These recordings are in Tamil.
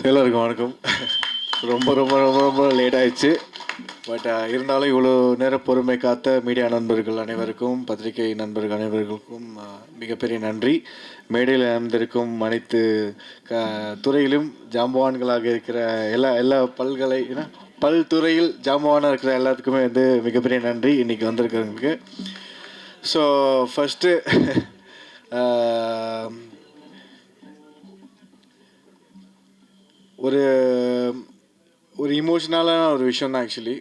எல்லாருக்கும் வணக்கம். ரொம்ப ரொம்ப ரொம்ப ரொம்ப லேட் ஆயிடுச்சு. பட் இருந்தாலும் இவ்வளோ நேரம் பொறுமை காத்த மீடியா நண்பர்கள் அனைவருக்கும், பத்திரிகை நண்பர்கள் அனைவர்களுக்கும் மிகப்பெரிய நன்றி. மேடையில் அமர்ந்திருக்கும் அனைத்து துறையிலும் ஜாம்பவான்களாக இருக்கிற எல்லா பல்துறையில் ஜாம்பவானாக இருக்கிற எல்லாத்துக்குமே வந்து மிகப்பெரிய நன்றி இன்றைக்கி வந்திருக்கிறவங்களுக்கு. ஸோ ஃபஸ்ட்டு ஒரு ஒரு இமோஷ்னலான ஒரு விஷயம் தான் ஆக்சுவலி.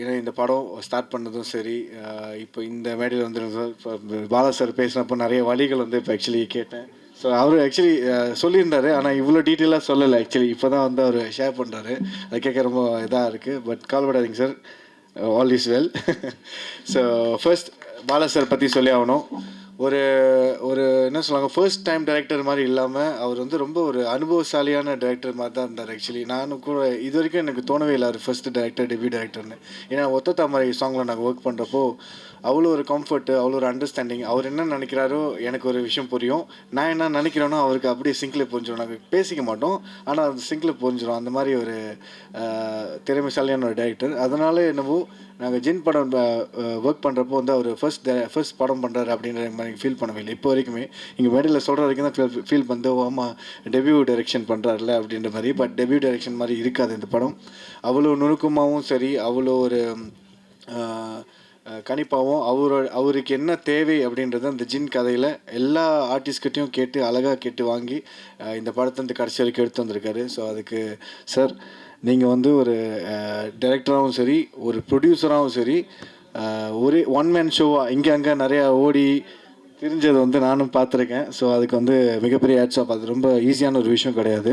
ஏன்னா இந்த படம் ஸ்டார்ட் பண்ணதும் சரி, இப்போ இந்த மேடையில் வந்து பாலா சார் பேசினப்போ நிறைய வழிகள் வந்து இப்போ ஆக்சுவலி கேட்டேன். ஸோ அவர் ஆக்சுவலி சொல்லியிருந்தார், ஆனால் இவ்வளோ டீட்டெயிலாக சொல்லலை. ஆக்சுவலி இப்போ தான் வந்து அவர் ஷேர் பண்ணுறாரு. அதை கேட்க ரொம்ப இதாக இருக்குது. பட் கவலைப்படாதீங்க sir, all is well. So first Bala sir பற்றி சொல்லி ஆகணும். ஒரு ஒரு என்ன சொல்லுவாங்க, ஃபர்ஸ்ட் டைம் டைரக்டர் மாதிரி இல்லாமல் அவர் வந்து ரொம்ப ஒரு அனுபவசாலியான டைரக்டர் மாதிரி தான் இருந்தார். ஆக்சுவலி நானும் கூட இது வரைக்கும் எனக்கு தோணவே இல்லை அவர் ஃபர்ஸ்ட் டைரக்டர், டெபியூ டைரக்டர்னு. ஏன்னா ஒத்த தாமரை சாங்கில் நாங்கள் ஒர்க் பண்ணுறப்போ அவ்வளோ ஒரு கம்ஃபர்ட்டு, அவ்வளோ ஒரு அண்டர்ஸ்டாண்டிங். அவர் என்ன நினைக்கிறாரோ எனக்கு ஒரு விஷயம் புரியும், நான் என்ன நினைக்கிறேனோ அவருக்கு அப்படியே சிங்கில் புரிஞ்சிடும். நாங்கள் பேசிக்க மாட்டோம், ஆனால் அது சிங்கில் புரிஞ்சிடும். அந்த மாதிரி ஒரு திறமைசாலியான ஒரு டைரக்டர். அதனால என்னவோ நாங்கள் ஜின் படம் ஒர்க் பண்ணுறப்போ வந்து அவர் ஃபர்ஸ்ட் படம் பண்ணுறாரு அப்படின்ற மாதிரி ஃபீல் பண்ணவே இல்லை இப்போ வரைக்குமே. இங்கே மேடையில் சொல்கிற வரைக்கும் தான் ஃபீல் பண்ணி ஆமாம் டெபியூ டைரெக்ஷன் பண்ணுறாருல அப்படின்ற மாதிரி. பட் டெபியூ டைரெக்ஷன் மாதிரி இருக்காது இந்த படம். அவ்வளோ நுணுக்கமாகவும் சரி, அவ்வளோ ஒரு கணிப்பாகவும் அவருக்கு என்ன தேவை அப்படின்றத அந்த ஜின் கதையில் எல்லா ஆர்டிஸ்ட்கிட்டையும் கேட்டு அழகாக கேட்டு வாங்கி இந்த படத்தை இந்த கடைசி வரைக்கும் எடுத்து வந்திருக்காரு. ஸோ அதுக்கு சார், நீங்கள் வந்து ஒரு டைரக்டராகவும் சரி, ஒரு ப்ரொடியூசராகவும் சரி, ஒரே ஒன் மேன் ஷோவாக இங்கே அங்கே நிறையா ஓடி தெரிஞ்சது வந்து நானும் பார்த்துருக்கேன். ஸோ அதுக்கு வந்து மிகப்பெரிய ஹேட்ஸ் ஆஃப். அது ரொம்ப ஈஸியான ஒரு விஷயம் கிடையாது.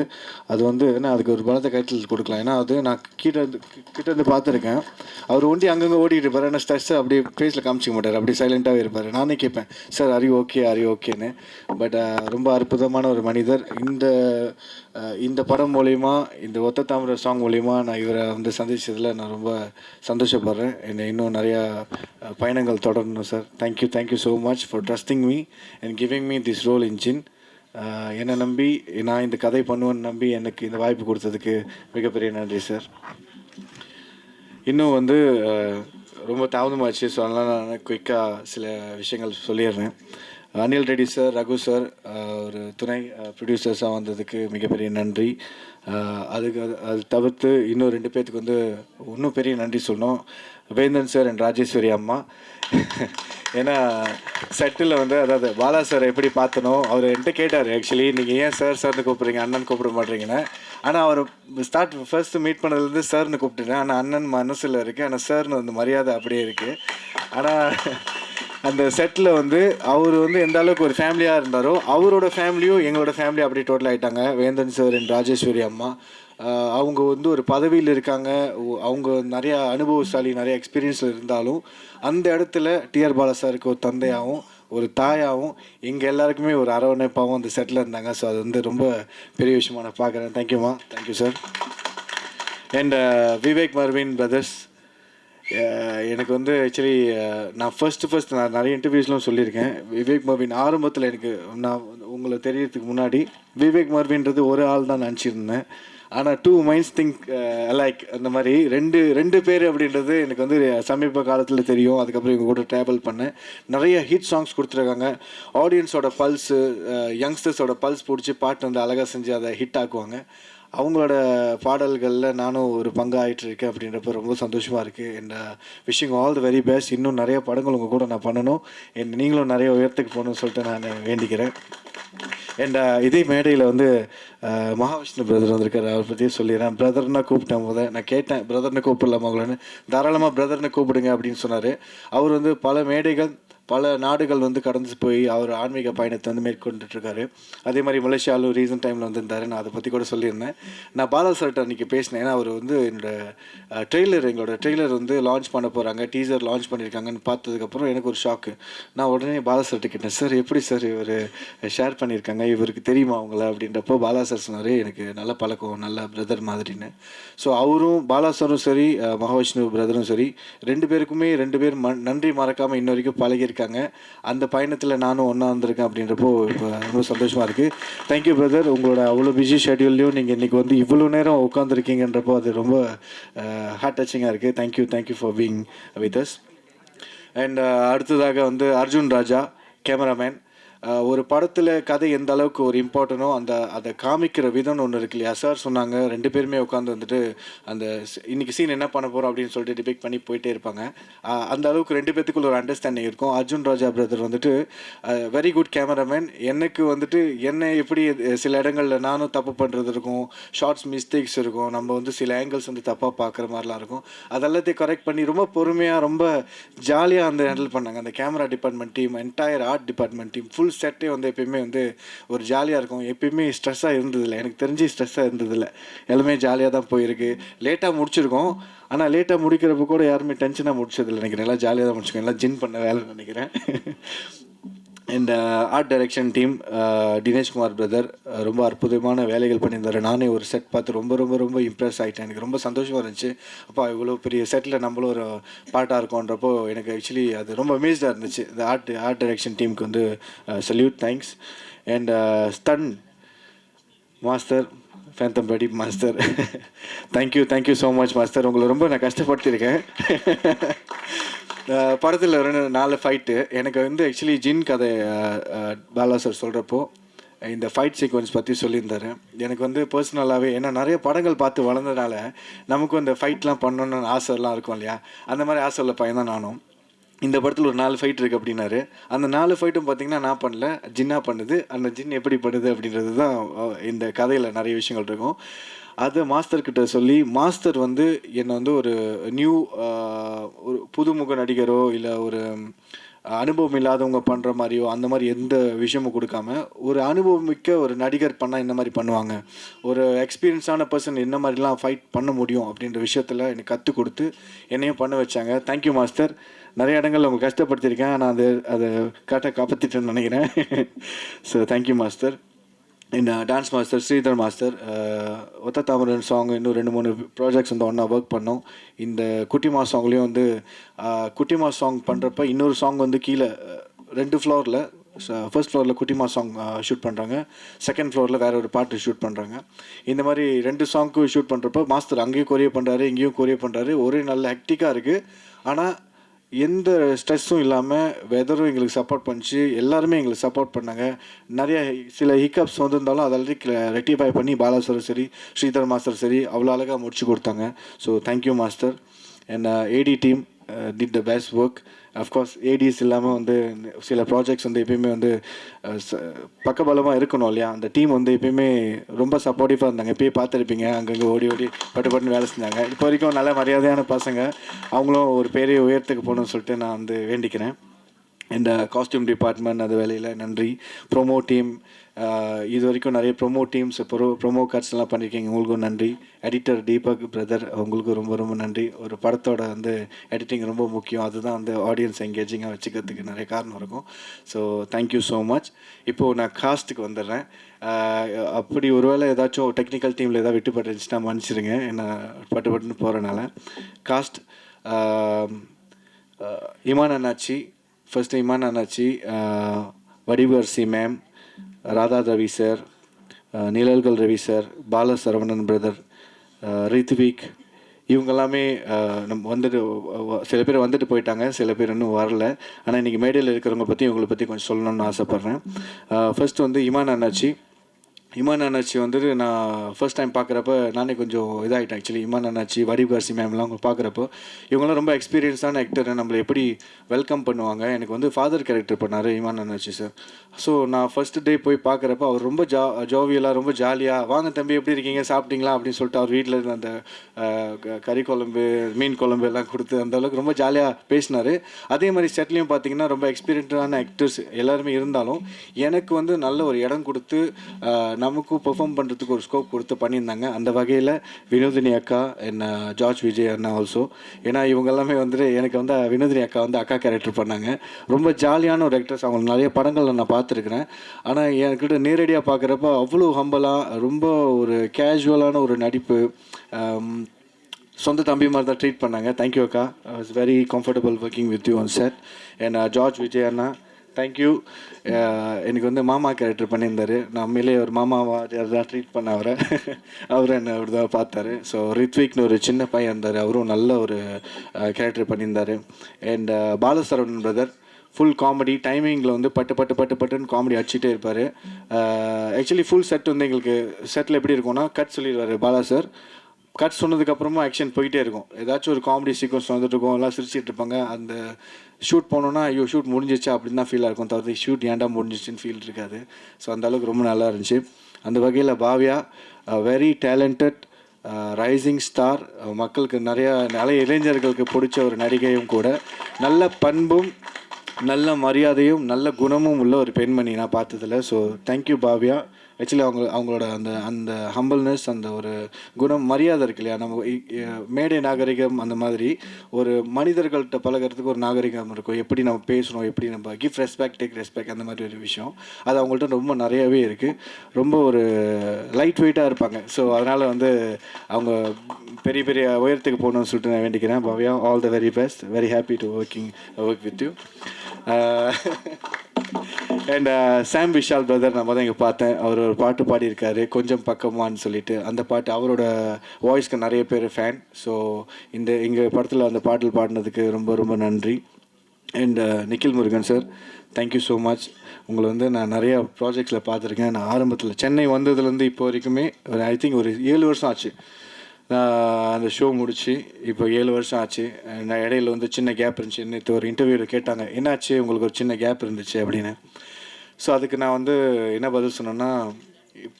அது வந்து என்ன, அதுக்கு ஒரு பலத்தை கைத்தில் கொடுக்கலாம். ஏன்னா அது நான் கிட்டேருந்து பார்த்துருக்கேன். அவர் ஒண்டி அங்கங்கே ஓடிட்டு இருப்பார், ஆனால் ஸ்ட்ரெஸ்ஸை அப்படியே ஃபேஸில் காமிச்சிக்க மாட்டார், அப்படியே சைலண்ட்டாகவே இருப்பார். நானே கேட்பேன், சார் அரி ஓகேன்னு. பட் ரொம்ப அற்புதமான ஒரு மனிதர். இந்த படம் மூலிமா, இந்த ஒத்த தாமரை சாங் மூலிமா நான் இவரை வந்து சந்தித்ததில் நான் ரொம்ப சந்தோஷப்படுறேன். என்னை இன்னும் நிறையா பயணங்கள் தொடரணும் sir. Thank you so much for trusting me and giving me this role in Jinn. என்னை நம்பி நான் இந்த கதை பண்ணுவேன்னு நம்பி எனக்கு இந்த வாய்ப்பு கொடுத்ததுக்கு மிகப்பெரிய நன்றி சார். இன்னும் வந்து ரொம்ப தாமதமாச்சு, ஸோ அதனால் நான் குயிக்காக சில விஷயங்கள் சொல்லிடுறேன். அனில் ரெட்டி சார், ரகு சார் ஒரு துணை ப்ரொடியூசர்ஸாக வந்ததுக்கு மிகப்பெரிய நன்றி. அது தவிர்த்து இன்னும் 2 பேர்த்துக்கு வந்து இன்னும் பெரிய நன்றி சொல்லணும். வேந்தன் சார் அண்ட் ராஜேஸ்வரி அம்மா. ஏன்னா செட்டில் வந்து அதாவது பாலா சார் எப்படி பார்த்தனோ, அவர் என்கிட்ட கேட்டார் ஆக்சுவலி, நீங்கள் ஏன் சார்னு கூப்பிட்றீங்க, அண்ணன் கூப்பிட மாட்டீங்கன்னு. ஆனால் அவர் ஃபர்ஸ்ட்டு மீட் பண்ணதுலேருந்து சார்னு கூப்பிட்டுட்டேன். ஆனால் அண்ணன் மனசில் இருக்குது, ஆனால் சார்னு வந்து மரியாதை அப்படியே இருக்குது. ஆனால் அந்த செட்டில் வந்து அவர் வந்து எந்த அளவுக்கு ஒரு ஃபேமிலியாக இருந்தாரோ, அவரோட ஃபேமிலியும் எங்களோட ஃபேமிலி அப்படியே டோட்டல் ஆகிட்டாங்க. வேந்தன் சார் அண்ட் ராஜேஸ்வரி அம்மா அவங்க வந்து ஒரு பதவியில் இருக்காங்க. அவங்க நிறையா அனுபவசாலி, நிறைய எக்ஸ்பீரியன்ஸில் இருந்தாலும் அந்த இடத்துல டிஆர் பாலா சாருக்கு ஒரு தந்தையாகவும் ஒரு தாயாகவும் எங்கள் எல்லாருக்குமே ஒரு அரவணைப்பாகவும் அந்த செட்டில் இருந்தாங்க. ஸோ அது வந்து ரொம்ப பெரிய விஷயமா நான் பார்க்குறேன். தேங்க்யூம்மா, thank you sir. And Vivek Marvin brothers, எனக்கு வந்து ஆக்சுவலி நான் ஃபர்ஸ்ட் நான் நிறைய இன்டர்வியூஸ்லாம் சொல்லியிருக்கேன். விவேக் மர்வின் ஆரம்பத்தில் எனக்கு நான் உங்களை தெரியறதுக்கு முன்னாடி விவேக் மர்வின்றது ஒரு ஆள் தான் நினச்சிருந்தேன். ஆனால் 2 minds think alike அந்த மாதிரி ரெண்டு பேர் அப்படின்றது எனக்கு வந்து சமீப காலத்தில் தெரியும். அதுக்கப்புறம் இவங்க கூட ட்ராவல் பண்ணேன். நிறைய ஹிட் சாங்ஸ் கொடுத்துருக்காங்க. ஆடியன்ஸோட பல்ஸு, யங்ஸ்டர்ஸோட பல்ஸ் பிடிச்சி பாட்டு வந்து அழகாக செஞ்சு அதை ஹிட் ஆக்குவாங்க. அவங்களோட பாடல்களில் நானும் ஒரு பங்காகிட்டு இருக்கேன் அப்படின்றப்ப ரொம்ப சந்தோஷமாக இருக்குது. And wishing all the very best. இன்னும் நிறைய படங்கள் உங்கள் கூட நான் பண்ணணும், நீங்களும் நிறைய உயரத்துக்கு போகணும்னு சொல்லிட்டு நான் வேண்டிக்கிறேன். அண்ட் இதே மேடையில் வந்து மகாவிஷ்ணு பிரதர் வந்திருக்காரு, அவரை பற்றியே சொல்லிடுறேன். பிரதர்னா கூப்பிட்டேன் நான் கேட்டேன், பிரதர்னு கூப்பிடலாமா உங்களன்னு. தாராளமாக பிரதர்னு கூப்பிடுங்க அப்படின்னு சொன்னார். அவர் வந்து பல நாடுகள் வந்து கடந்து போய் அவர் ஆன்மீக பயணத்தை வந்து மேற்கொண்டுட்ருக்காரு. அதே மாதிரி மலேசியாவில் ரீசன்ட் டைமில் வந்துருந்தார். நான் அதை பற்றி கூட சொல்லியிருந்தேன். நான் பாலா சார்கிட்ட அன்றைக்கி பேசினேன். ஏன்னா அவர் வந்து எங்களோட ட்ரெய்லர் வந்து லான்ச் பண்ண போகிறாங்க, டீசர் லான்ச் பண்ணியிருக்காங்கன்னு பார்த்ததுக்கப்புறம் எனக்கு ஒரு ஷாக்கு. நான் உடனே பாலா சார்கிட்ட கேட்டேன், சார் எப்படி சார் இவர் ஷேர் பண்ணியிருக்காங்க, இவருக்கு தெரியுமா அவங்கள அப்படின்றப்போ பாலா சார் சொன்னார், எனக்கு நல்ல பழக்கம், நல்ல பிரதர் மாதிரின்னு. ஸோ அவரும் பாலா சாரும் சரி, மகாவிஷ்ணு பிரதரும் சரி, 2 பேருக்குமே 2 பேர் நன்றி மறக்காமல் இன்ன வரைக்கும் பழகியிருக்காங்க. இருக்காங்க. அந்த பயணத்தில் நானும் ஒன்றா வந்திருக்கேன் அப்படின்றப்போ இப்போ ரொம்ப சந்தோஷமாக இருக்குது. Thank you brother. உங்களோட அவ்வளோ பிஸி ஷெட்யூல்லையும் நீங்கள் இன்றைக்கி வந்து இவ்வளோ நேரம் உட்காந்துருக்கீங்கன்றப்போ அது ரொம்ப ஹார்ட் டச்சிங்காக இருக்குது. Thank you for being with us. And அடுத்ததாக வந்து அர்ஜுன் ராஜா கேமராமேன். ஒரு படத்தில் கதை எந்த அளவுக்கு ஒரு இம்பார்ட்டனோ அதை காமிக்கிற விதம்னு ஒன்று இருக்கு இல்லையா. சார் சொன்னாங்க 2 பேருமே உட்காந்து வந்துட்டு அந்த இன்றைக்கி சீன் என்ன பண்ண போகிறோம் அப்படின்னு சொல்லிட்டு டிபேட் பண்ணி போயிட்டே இருப்பாங்க. அந்த அளவுக்கு 2 பேத்துக்குள்ள ஒரு அண்டர்ஸ்டாண்டிங் இருக்கும். அர்ஜுன் ராஜா பிரதர் வந்துட்டு வெரி குட் கேமராமேன். எனக்கு வந்துட்டு என்ன எப்படி சில இடங்களில் நானும் தப்பு பண்ணுறது இருக்கும், ஷார்ட்ஸ் மிஸ்டேக்ஸ் இருக்கும், நம்ம வந்து சில ஆங்கிள்ஸ் வந்து தப்பாக பார்க்குற மாதிரிலாம் இருக்கும். அதெல்லாத்தையும் கரெக்ட் பண்ணி ரொம்ப பொறுமையாக ரொம்ப ஜாலியாக வந்து ஹேண்டில் பண்ணாங்க. அந்த camera department team, entire art department team, full செட்டே வந்து எப்பயுமே வந்து ஒரு ஜாலியாக இருக்கும். எப்பயுமே ஸ்ட்ரெஸ்ஸாக இருந்ததில்லை, எனக்கு தெரிஞ்சு ஸ்ட்ரெஸ்ஸாக இருந்ததில்லை. எல்லாமே ஜாலியாக தான் போயிருக்கு. லேட்டாக முடிச்சிருக்கோம், ஆனால் லேட்டாக முடிக்கிறப்ப கூட யாருமே டென்ஷனாக முடிச்சதில்லை நினைக்கிறேன். எல்லாம் ஜாலியாக தான் முடிச்சுக்கோங்க. எல்லாம் ஜின் பண்ண வேலை நினைக்கிறேன். இந்த art direction team Dineshkumar brother ரொம்ப அற்புதமான வேலைகள் பண்ணியிருந்தார். நானே ஒரு செட் பார்த்து ரொம்ப ரொம்ப ரொம்ப இம்ப்ரெஸ் ஆகிட்டேன். எனக்கு ரொம்ப சந்தோஷமாக இருந்துச்சு. அப்பா இவ்வளோ பெரிய செட்டில் நம்மளும் ஒரு பாட்டாக இருக்கோன்றப்போ எனக்கு ஆக்சுவலி அது ரொம்ப அமேஸ்டாக இருந்துச்சு. இந்த ஆர்ட் டைரக்ஷன் டீமுக்கு வந்து salute, thanks. And stunt master phantom Pradeep master, thank you so much master. உங்களை ரொம்ப நான் கஷ்டப்படுத்தியிருக்கேன். படத்தில் 4 ஃபைட்டு எனக்கு வந்து ஆக்சுவலி ஜின் கதை பாலா சார் சொல்கிறப்போ இந்த ஃபைட் சீக்வன்ஸ் பற்றி சொல்லியிருந்தார். எனக்கு வந்து பர்சனலாகவே ஏன்னா நிறைய படங்கள் பார்த்து வளர்ந்ததுனால நமக்கும் இந்த ஃபைட்லாம் பண்ணணுன்னு ஆசைலாம் இருக்கும் இல்லையா. அந்த மாதிரி ஆசை உள்ள பையன் தான் நானும். இந்த படத்தில் ஒரு 4 ஃபைட் இருக்குது அப்படின்னாரு. அந்த 4 ஃபைட்டும் பார்த்திங்கன்னா நான் பண்ணல, ஜின்னா பண்ணுது. அந்த ஜின் எப்படி பண்ணுது அப்படின்றது தான் இந்த கதையில் நிறைய விஷயங்கள் இருக்கும். அதை மாஸ்டர்கிட்ட சொல்லி மாஸ்டர் வந்து என்னை வந்து ஒரு ஒரு புதுமுக நடிகரோ இல்லை ஒரு அனுபவம் இல்லாதவங்க பண்ணுற மாதிரியோ அந்த மாதிரி எந்த விஷயமும் கொடுக்காம ஒரு அனுபவம் மிக்க ஒரு நடிகர் பண்ணால் என்ன மாதிரி பண்ணுவாங்க, ஒரு எக்ஸ்பீரியன்ஸான பர்சன் என்ன மாதிரிலாம் ஃபைட் பண்ண முடியும் அப்படின்ற விஷயத்தில் எனக்கு கற்றுக் கொடுத்து என்னையும் பண்ண வச்சாங்க. Thank you master. நிறைய இடங்களில் அவங்க கஷ்டப்படுத்தியிருக்கேன், ஆனால் அதை கரெக்டாக காப்பாற்றிட்டேன்னு நினைக்கிறேன். So thank you master. இந்த டான்ஸ் மாஸ்டர் ஸ்ரீதர் மாஸ்டர், ஒத்த தாமரன் சாங் இன்னும் 2-3 ப்ராஜெக்ட்ஸ் வந்து ஒன்றா ஒர்க் பண்ணோம். இந்த குட்டிமா சாங்லேயும் வந்து குட்டிமா சாங் பண்ணுறப்ப இன்னொரு சாங் வந்து கீழே 2 ஃப்ளோரில், ஃபர்ஸ்ட் ஃப்ளோரில் குட்டிமா சாங் ஷூட் பண்ணுறாங்க, செகண்ட் ஃப்ளோரில் வேறு ஒரு பாட்டு ஷூட் பண்ணுறாங்க. இந்த மாதிரி 2 சாங்க்கும் ஷூட் பண்ணுறப்போ மாஸ்டர் அங்கேயும் கொரியர் பண்ணுறாரு, இங்கேயும் கொரியர் பண்ணுறாரு. ஒரே நல்ல ஹெக்டிக்காக இருக்குது. ஆனால் எந்த ஸ்ட்ரெஸ்ஸும் இல்லாமல் வெதரும் எங்களுக்கு சப்போர்ட் பண்ணிச்சு, எல்லாருமே எங்களுக்கு சப்போர்ட் பண்ணாங்க. நிறைய சில ஹிக்கப்ஸ் வந்திருந்தாலும் அதெல்லாம் ரெக்டிஃபை பண்ணி பாலா சாரும் சரி ஸ்ரீதர் மாஸ்டர் சரி அவ்வளோ அழகாக முடிச்சு கொடுத்தாங்க. So thank you master. And AD team did the best work. Of course ADs இல்லாமல் வந்து சில ப்ராஜெக்ட்ஸ் வந்து எப்பயுமே வந்து பக்கபலமாக இருக்கணும் இல்லையா. அந்த டீம் வந்து எப்பயுமே ரொம்ப சப்போர்ட்டிவாக இருந்தாங்க. எப்பயே பார்த்துருப்பீங்க, அங்கங்கே ஓடி பட்டு வேலை செஞ்சாங்க. இப்போ வரைக்கும் நல்ல மரியாதையான பசங்க. அவங்களும் ஒரு பெரிய உயரத்துக்கு போகணும்னு சொல்லிட்டு நான் வந்து வேண்டிக்கிறேன். இந்த காஸ்டியூம் டிபார்ட்மெண்ட் அது வேலையில் நன்றி. ப்ரொமோ டீம், இது வரைக்கும் நிறைய ப்ரொமோ டீம்ஸ் ப்ரொமோ கார்ட்ஸ்லாம் பண்ணியிருக்கீங்க, உங்களுக்கும் நன்றி. எடிட்டர் தீபக் பிரதர், உங்களுக்கும் ரொம்ப ரொம்ப நன்றி. ஒரு படத்தோட வந்து எடிட்டிங் ரொம்ப முக்கியம், அதுதான் வந்து ஆடியன்ஸ் என்கேஜிங்காக வச்சுக்கிறதுக்கு நிறைய காரணம் இருக்கும். So thank you so much. இப்போது நான் காஸ்ட்டுக்கு வந்துடுறேன். அப்படி ஒருவேளை ஏதாச்சும் டெக்னிக்கல் டீமில் ஏதாவது விட்டுப்பட்டுருந்துச்சுன்னா மன்னிச்சிடுங்க, என்ன பட்டுன்னு போகிறனால. Cost Imman Annachi, first Imman Annachi, வடிவரசி ma'am, Radha Ravi sir, நிழல்கள் ரவி சார், பால சரவணன் பிரதர், ரித்விக், இவங்க எல்லாமே நம்ம வந்துட்டு சில பேர் வந்துட்டு போயிட்டாங்க, சில பேர் இன்னும் வரல. ஆனால் இன்றைக்கி மேடையில் இருக்கிறவங்க பற்றி இவங்களை பற்றி கொஞ்சம் சொல்லணும்னு ஆசைப்பட்றேன். ஃபர்ஸ்ட் வந்து இமான் அண்ணாச்சி வந்துட்டு நான் ஃபர்ஸ்ட் டைம் பார்க்குறப்ப நானே கொஞ்சம் இதாகிட்டேன். ஆக்சுவலி இமான் அண்ணாச்சி, வடிவரசி மேம்லாம் அவங்க பார்க்குறப்போ இவங்களாம் ரொம்ப எக்ஸ்பீரியன்ஸான ஆக்டர், நம்மளை எப்படி வெல்கம் பண்ணுவாங்க. எனக்கு வந்து ஃபாதர் கேரக்டர் பண்ணார் இமான் அண்ணாச்சி சார். ஸோ நான் ஃபஸ்ட்டு டே போய் பார்க்குறப்ப அவர் ரொம்ப ஜோவியலாக ரொம்ப ஜாலியாக, வாங்க தம்பி எப்படி இருக்கீங்க, சாப்பிட்டீங்களா அப்படின்னு சொல்லிட்டு அவர் வீட்டில் இருந்த அந்த கறி குழம்பு, மீன் குழம்பு எல்லாம் கொடுத்து அந்தளவுக்கு ரொம்ப ஜாலியாக பேசினார். அதே மாதிரி செட்லேயும் பார்த்தீங்கன்னா ரொம்ப எக்ஸ்பீரியன்ஸான ஆக்டர்ஸ் எல்லாருமே இருந்தாலும் எனக்கு வந்து நல்ல ஒரு இடம் கொடுத்து நமக்கும் பெர்ஃபார்ம் பண்ணுறதுக்கு ஒரு ஸ்கோப் கொடுத்து பண்ணியிருந்தாங்க. அந்த வகையில் வினோதினி அக்கா, என்ன ஜார்ஜ் விஜய் அண்ணா ஆல்சோ. ஏன்னா இவங்க எல்லாமே வந்துட்டு எனக்கு வந்து வினோதினி அக்கா வந்து அக்கா கேரக்டர் பண்ணாங்க. ரொம்ப ஜாலியான ஒரு ஆக்டர்ஸ். அவங்க நிறைய படங்களில் நான் பார்த்துருக்குறேன். ஆனால் என்கிட்ட நேரடியாக பார்க்குறப்ப அவ்வளோ ஹம்பலாக ரொம்ப ஒரு கேஷுவலான ஒரு நடிப்பு, சொந்த தம்பி மாதிரி தான் ட்ரீட் பண்ணாங்க. தேங்க்யூ அக்கா. I was very comfortable working with you on set. And George Vijay Anna, thank you. எனக்கு வந்து மாமா கேரக்டர் பண்ணியிருந்தார். நான் உண்மையிலே ஒரு மாமாவா தான் ட்ரீட் பண்ண அவரை. அவரும் என்னை அப்படி தான் பார்த்தாரு. ஸோ ரித்விக்னு ஒரு சின்ன பையன் இருந்தார், அவரும் நல்ல ஒரு கேரக்டர் பண்ணியிருந்தார். And Bala Saravanan brother full comedy டைமிங்கில் வந்து பட்டுன்னு காமெடி அடிச்சுட்டே இருப்பார். ஆக்சுவலி ஃபுல் செட் வந்து எங்களுக்கு செட்டில் எப்படி இருக்கும்னா, கட் சொல்லிடுவார் பாலா சார். கட் சொன்னதுக்கப்புறமா ஆக்ஷன் போயிட்டே இருக்கும். ஏதாச்சும் ஒரு காமெடி சீக்வன்ஸ் வந்துட்டு இருக்கும், எல்லாம் சிரிச்சிட்டு இருப்பாங்க. அந்த ஷூட் போனோன்னா ஐயோ ஷூட் முடிஞ்சிச்சா அப்படின்னு தான் ஃபீலாக இருக்கும், தவிர ஷூட் ஏன்டா முடிஞ்சிச்சின்னு ஃபீல் இருக்காது. ஸோ அந்தளவுக்கு ரொம்ப நல்லா இருந்துச்சு. அந்த வகையில் Bhavya very talented rising star, மக்களுக்கு நிறைய இளைஞர்களுக்கு பிடிச்ச ஒரு நடிகையும் கூட. நல்ல பண்பும் நல்ல மரியாதையும் நல்ல குணமும் உள்ள ஒரு பெண்மணி நான் பார்த்ததில்ல. So thank you Bhavya. ஆக்சுவலி அவங்களோட அந்த ஹம்பிள்னஸ், அந்த ஒரு குணம் மரியாதை இருக்கு இல்லையா, நம்ம மேடை நாகரிகம் அந்த மாதிரி ஒரு மனிதர்கள்ட்ட பழகிறதுக்கு ஒரு நாகரிகம் இருக்கும். எப்படி நம்ம பேசணும், எப்படி நம்ம கிவ் ரெஸ்பெக்ட் டேக் ரெஸ்பெக்ட், அந்த மாதிரி ஒரு விஷயம் அது அவங்கள்ட்ட ரொம்ப நிறையவே இருக்குது. ரொம்ப ஒரு லைட் வெயிட்டாக இருப்பாங்க. ஸோ அதனால் வந்து அவங்க பெரிய பெரிய உயரத்துக்கு போகணும்னு சொல்லிட்டு நான் வேண்டிக்கிறேன். Bhavya, all the very best. Very happy to work with you. And Sam Vishal brother நம்ம தான் இங்கே பார்த்தேன். அவர் ஒரு பாட்டு பாடியிருக்காரு, கொஞ்சம் பக்கமான்னு சொல்லிட்டு. அந்த பாட்டு அவரோட வாய்ஸ்க்கு நிறைய பேர் ஃபேன். ஸோ எங்கள் படத்தில் அந்த பாட்டில் பாடினதுக்கு ரொம்ப ரொம்ப நன்றி. And Nikhil Murugan sir, thank you so much. உங்களை வந்து நான் நிறையா ப்ராஜெக்ட்ஸில் பார்த்துருக்கேன். நான் ஆரம்பத்தில் சென்னை வந்ததுலேருந்து இப்போ வரைக்குமே ஐ திங்க் ஒரு 7 வருஷம் ஆச்சு நான் அந்த ஷோ முடிச்சு. இப்போ 7 வருஷம் ஆச்சு. நான் இடையில வந்து சின்ன கேப் இருந்துச்சு. நேற்று ஒரு இன்டர்வியூவில் கேட்டாங்க, என்னாச்சு உங்களுக்கு ஒரு சின்ன கேப் இருந்துச்சு அப்படின்னு. ஸோ அதுக்கு நான் வந்து என்ன பதில் சொன்னேன்னா,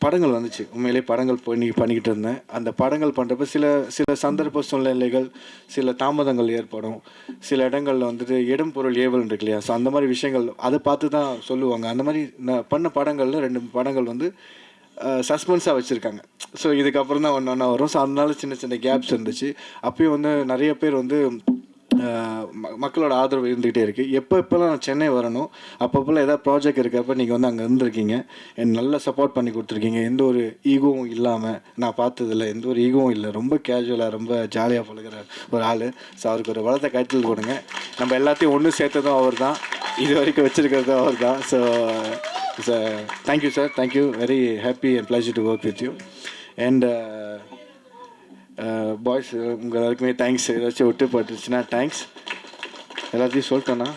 படங்கள் வந்துச்சு. உண்மையிலே படங்கள் பண்ணிக்கிட்டு இருந்தேன். அந்த படங்கள் பண்ணுறப்ப சில சந்தர்ப்ப சூழ்நிலைகள், சில தாமதங்கள் ஏற்படும். சில இடங்களில் வந்துட்டு இடம் பொருள் ஏவல் இருக்கு இல்லையா, ஸோ அந்த மாதிரி விஷயங்கள் அதை பார்த்து தான் சொல்லுவாங்க. அந்த மாதிரி நான் பண்ண படங்களில் 2 படங்கள் வந்து சஸ்பென்ஸாக வச்சுருக்காங்க. ஸோ இதுக்கப்புறம் தான் ஒன்று வரும். ஸோ அதனால சின்ன கேப்ஸ் இருந்துச்சு. அப்பயும் வந்து நிறைய பேர் வந்து மக்களோட ஆதரவு இருந்துகிட்டே இருக்குது. எப்போல்லாம் நான் சென்னை வரணும், அப்பப்போல்லாம் ஏதாவது ப்ராஜெக்ட் இருக்கப்போ நீங்கள் வந்து அங்கே இருந்திருக்கீங்க, எனக்கு நல்லா சப்போர்ட் பண்ணி கொடுத்துருக்கீங்க. எந்த ஒரு ஈகோவும் இல்லாமல் நான் பார்த்ததில்ல, எந்த ஒரு ஈகோவும் இல்லை. ரொம்ப கேஷுவலாக ரொம்ப ஜாலியாக பழகிற ஒரு ஆள். ஸோ அவருக்கு ஒரு வளர்த்த கைத்தல் கொடுங்க. நம்ம எல்லாத்தையும் ஒன்று சேர்த்ததும் அவர் தான், இது வரைக்கும் வச்சுருக்கிறதும் அவர் தான். So thank you sir, thank you. Very happy and pleasure to work with you. And boys உங்கள் எல்லாருக்குமே தேங்க்ஸ். ஏதாச்சும் விட்டு பட்டுச்சுன்னா தேங்க்ஸ். எல்லாத்தையும் சொல்லிட்டேண்ணா.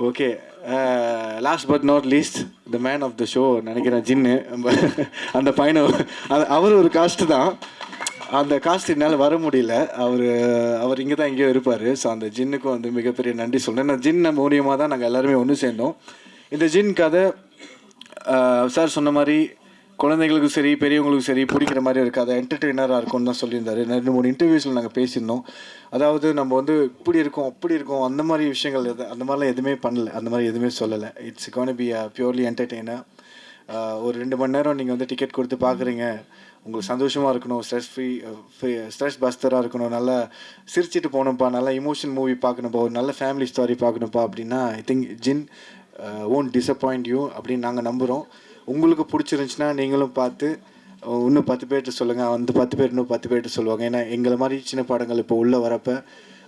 Okay, last but not least the man of the show நினைக்கிறேன், ஜின்னு. அந்த பையனை அவர் ஒரு காஸ்ட்டு தான். அந்த காஸ்ட் என்னால் வர முடியல. அவர் இங்கே தான் எங்கேயோ இருப்பார். ஸோ அந்த ஜின்னுக்கும் வந்து மிகப்பெரிய நன்றி சொல்கிறேன். நான் ஜின் மூலியமாக தான் நாங்கள் எல்லாருமே ஒன்று சேர்ந்தோம். இந்த ஜின் கதை சார் சொன்ன மாதிரி குழந்தைங்களுக்கும் சரி பெரியவங்களுக்கும் சரி பிடிக்கிற மாதிரி இருக்காது, என்டர்டெய்னராக இருக்கும்னு தான் சொல்லியிருந்தாரு. 2-3 இன்டர்வியூஸில் நாங்கள் பேசியிருந்தோம். அதாவது நம்ம வந்து இப்படி இருக்கோம் அப்படி இருக்கோம் அந்த மாதிரி விஷயங்கள் அந்த மாதிரிலாம் எதுவுமே பண்ணல, அந்த மாதிரி எதுவுமே சொல்லலை. It's gonna be purely entertainer. ஒரு 2 மணி நேரம் நீங்கள் வந்து டிக்கெட் கொடுத்து பார்க்குறீங்க, உங்களுக்கு சந்தோஷமாக இருக்கணும், ஸ்ட்ரெஸ் பஸ்டராக இருக்கணும், நல்லா சிரிச்சிட்டு போகணும்ப்பா, நல்லா இமோஷன் மூவி பார்க்கணும்ப்பா, ஒரு நல்ல ஃபேமிலி ஸ்டோரி பார்க்கணும்ப்பா அப்படின்னா I think Jinn won't disappoint you அப்படின்னு நாங்கள் நம்புகிறோம். உங்களுக்கு பிடிச்சிருந்துச்சின்னா நீங்களும் பார்த்து இன்னும் 10 பேர்கிட்ட சொல்லுங்கள். அந்த 10 பேர் இன்னும் 10 பேர்கிட்ட சொல்லுவாங்க. ஏன்னா எங்களை மாதிரி சின்ன படங்கள் இப்போ உள்ளே வரப்போ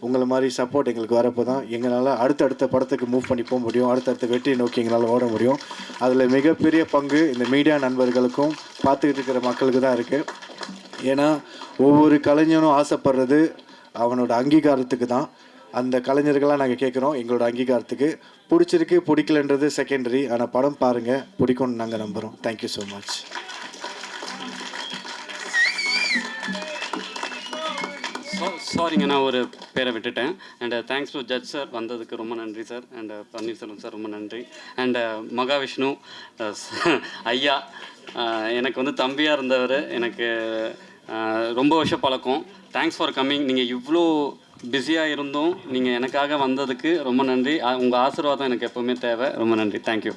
உங்களை மாதிரி சப்போர்ட் எங்களுக்கு வரப்போ தான் எங்களால் அடுத்தடுத்த படத்துக்கு மூவ் பண்ணி போக முடியும், அடுத்தடுத்த வெற்றியை நோக்கி எங்களால் ஓட முடியும். அதில் மிகப்பெரிய பங்கு இந்த மீடியா நண்பர்களுக்கும் பார்த்துக்கிட்டு இருக்கிற மக்களுக்கு தான் இருக்குது. ஏன்னா ஒவ்வொரு கலைஞனும் ஆசைப்படுறது அவனோட அங்கீகாரத்துக்கு தான். அந்த கலைஞர்களாக நாங்கள் கேட்குறோம் எங்களோட அங்கீகாரத்துக்கு. பிடிச்சிருக்கு பிடிக்கலன்றது செகண்டரி, ஆனால் படம் பாருங்கள், பிடிக்கும்னு நாங்கள் நம்புகிறோம். Thank you so much. சாரிங்க, நான் ஒரு பேரை விட்டுட்டேன். And thanks to judge sir, வந்ததுக்கு ரொம்ப நன்றி சார். அண்ட் பன்னீர்செல்வம் சார் ரொம்ப நன்றி. அண்ட் மகாவிஷ்ணு ஐயா, எனக்கு வந்து தம்பியாக இருந்தவர், எனக்கு ரொம்ப வருஷம் பழக்கம். Thanks for coming. நீங்கள் இவ்வளோ பிஸியாக இருந்தும் நீங்கள் எனக்காக வந்ததுக்கு ரொம்ப நன்றி. உங்கள் ஆசீர்வாதம் எனக்கு எப்போவுமே தேவை. ரொம்ப நன்றி. தேங்க்யூ.